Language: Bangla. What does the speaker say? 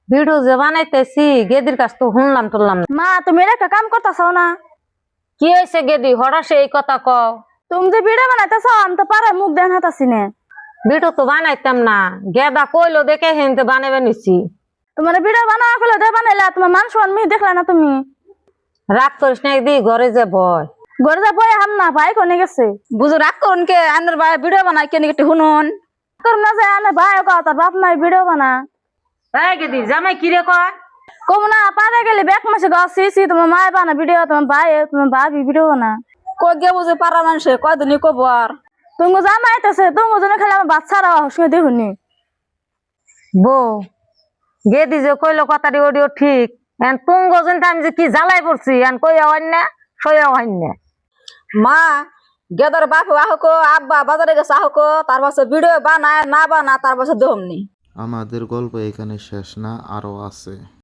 ভিডিও যে বানাইতেছি গেদির কাছ তো শুনলাম টুনলাম না। মা তুমি একটা কাম করতেছো না? কি হয়েছে গেদি হঠাৎ এই কথা কও? তুমি যে ভিডিও বানাইতেছো আমি তো পারে মুখ দেন হাতাছি না। ভিডিও তো বানাইতাম না, গেদা কইলো দেখে হেনতে বানাবে নিছি। তোমার ভিডিও বানাওয়া ফেলে দে বানাইলা, তোমার মান সম্মান মিহি দেখলা না তুমি? রাগ করিস না, দি ঘরে যে ভয়। ঘরে যা বই হাম না ভাই কোনে গেছে? বুঝো রাগ করুন কে আন্নার ভাই ভিডিও বানাই কেন একটু শুনুন। করুন না যায় আনে ভাই ও তার বাপ মাই ভিডিও বানা। এই গেদি জামাই কি রে কয়? কম না পারে গেলে ব্যাক মাসে গাছি তোমার মায় বানা ভিডিও, তোমার ভাই তোমার ভাবি ভিডিও বানা। কই গে বুঝে পারা মানুষে কয়দিনই কব আর। তুমি জামাইতেছে তুমি জন্য খেলে আমার বাচ্চারা শুনে দেখুনি। বউ গেদি যে কইলো কথাটি ওডিও ঠিক, এন তুঙ্গ যেন আমি যে কি জ্বালাই পড়ছি এন কইয়া হইন না সইয়া হইন না। মা গেদার বাপ আহক আব্বা বাজারে গেছে আহক, তার পাশে ভিডিও বানায় না বানা তার পাশে দেহমনি। আমাদের গল্প এখানে শেষ না, আরও আছে।